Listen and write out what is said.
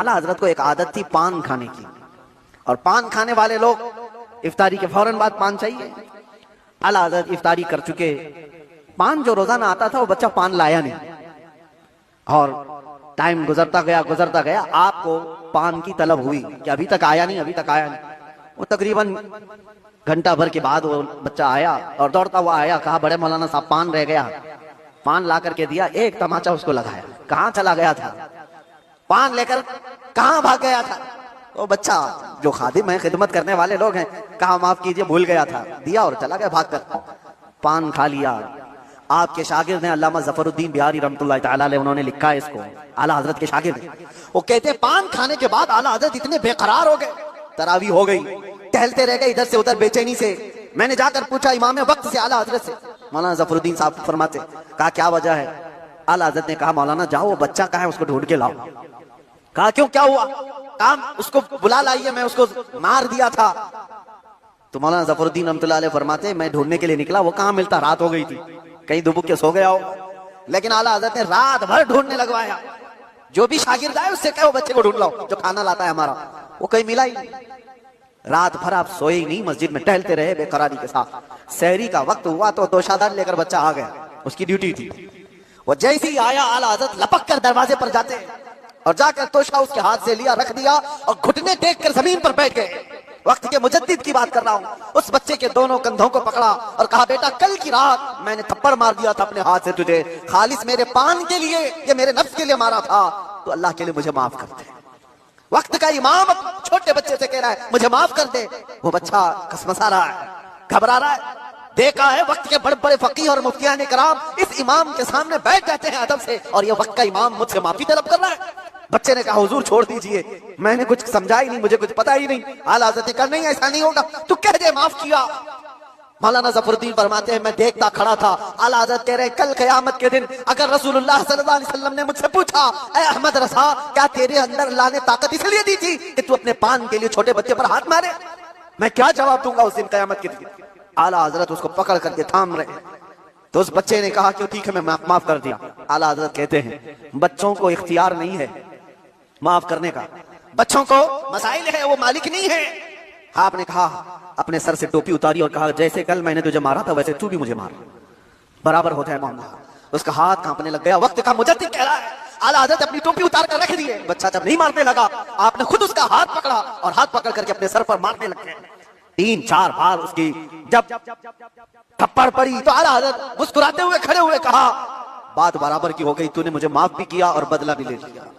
आला हजरत को एक आदत थी पान खाने की, और पान खाने वाले लोग इफ्तारी के फौरन बाद पान चाहिए। आला हजरत इफ्तारी कर चुके, पान जो रोजाना आता था वो बच्चा पान लाया नहीं, और टाइम गुजरता गया, आपको पान की तलब हुई कि अभी तक आया नहीं। वो तकरीबन घंटा भर के बाद वो बच्चा आया और दौड़ता हुआ आया, कहा बड़े मौलाना साहब पान रह गया। पान ला करके दिया, एक तमाचा उसको लगाया, कहां चला गया था, पान लेकर कहां भाग गया था। तो बच्चा जो खादिम है, खिदमत करने वाले लोग हैं, कहा माफ कीजिए भूल गया था, दिया और चला गया भागकर। पान खा लिया। आपके शागिर्द हैं अल्लामा जफरुद्दीन बिहारी रहमतुल्लाह तआला अलैह, उन्होंने लिखा है इसको, आला हजरत के शागिर्द। वो कहते हैं पान खाने के बाद आला हजरत इतने बेकरार हो गए, तरावी हो गई, टहलते रह गए इधर से उधर बेचैनी से। मैंने जाकर पूछा इमाम वक्त से आला हजरत से, मौलाना जफरुद्दीन साहब फरमाते, कहा क्या वजह है। आला हजरत ने कहा मौलाना जाओ वो बच्चा कहाँ है उसको ढूंढ के लाओ। कहा क्यों, क्या हुआ। कहा उसको बुला लाइए, मैं उसको मार दिया था। तो मौलाना जफरुद्दीन रहमतुल्लाह अलैह फरमाते मैं ढूंढने के लिए निकला, वो कहाँ मिलता, रात हो गई थी, कहीं दुबुक के सो गया हो। लेकिन आला हजरत ने रात भर ढूंढने लगवाया, जो भी शागिर्द आए उससे कहो बच्चे को ढूंढ लाओ जो खाना लाता है हमारा, वो कहीं मिला ही नहीं। रात भर आप सोए ही नहीं, मस्जिद में टहलते रहे बेकरारी के साथ। सहरी का वक्त हुआ तो दोशादार लेकर बच्चा आ गया, उसकी ड्यूटी थी। वो जैसे ही आया आला हजरत लपक कर दरवाजे पर जाते और जाकर तोशा उसके हाथ से लिया, रख दिया और घुटने टेक कर जमीन पर बैठ गए। वक्त के मुजद्दिद की बात कर रहा हूं। उस बच्चे के दोनों कंधों को पकड़ा और कहा बेटा कल की रात मैंने थप्पड़ मार दिया था अपने हाथ से तुझे, खालिस मेरे पान के लिए, ये मेरे नफ्स के लिए मारा था, तो अल्लाह के लिए मुझे माफ कर दे। वक्त का इमाम छोटे बच्चे से कह रहा है मुझे माफ कर दे। वो बच्चा कसमसा रहा है, घबरा रहा है। देखा है वक्त के बड़े बड़े फकीह और मुफ्तियान कराम इस इमाम के सामने बैठ जाते हैं अदब से, और ये वक्त का इमाम मुझसे माफी तलब कर रहा है। बच्चे ने कहा हुजूर छोड़ दीजिए, मैंने कुछ समझा ही नहीं, मुझे कुछ पता ही नहीं। आला हज़रत ने कहा नहीं ऐसा नहीं होगा, तू कह दे माफ किया। मौलाना जफरुद्दीन फरमाते हैं मैं देखता खड़ा था। आला हज़रत कह रहे कल क़यामत के दिन अगर रसूलुल्लाह सल्लल्लाहु अलैहि वसल्लम ने मुझसे पूछा ऐ अहमद रसा क्या तेरे अंदर अल्लाह ने ताकत इसलिए दी थी कि तू अपने पान के लिए छोटे बच्चे पर हाथ मारे, मैं क्या जवाब दूंगा उस दिन क़यामत के दिन। आला हज़रत उसको पकड़ करके थाम रहे, तो उस बच्चे ने कहा कि ठीक है मैं माफ कर दिया। आला हज़रत कहते हैं बच्चों को इख्तियार नहीं है माफ करने का, बच्चों को मसाइल है, वो मालिक नहीं है। आपने कहा अपने सर से टोपी उतारी और कहा जैसे कल मैंने तुझे मारा था वैसे तू भी मुझे मार, बराबर होता है मामला। उसका हाथ कांपने लग गया। वक्त का मुजद्दिद कह रहा है। आला हज़रत अपनी टोपी उतार कर रख दिए। बच्चा जब नहीं मारने लगा आपने खुद उसका हाथ पकड़ा और हाथ पकड़ करके अपने सर पर मारने लग गए। 3-4 बार उसकी जब थप्पड़ पड़ी तो आला हज़रत मुस्कुराते हुए खड़े हुए कहा बात बराबर की हो गई, तूने मुझे माफ भी किया और बदला भी ले लिया।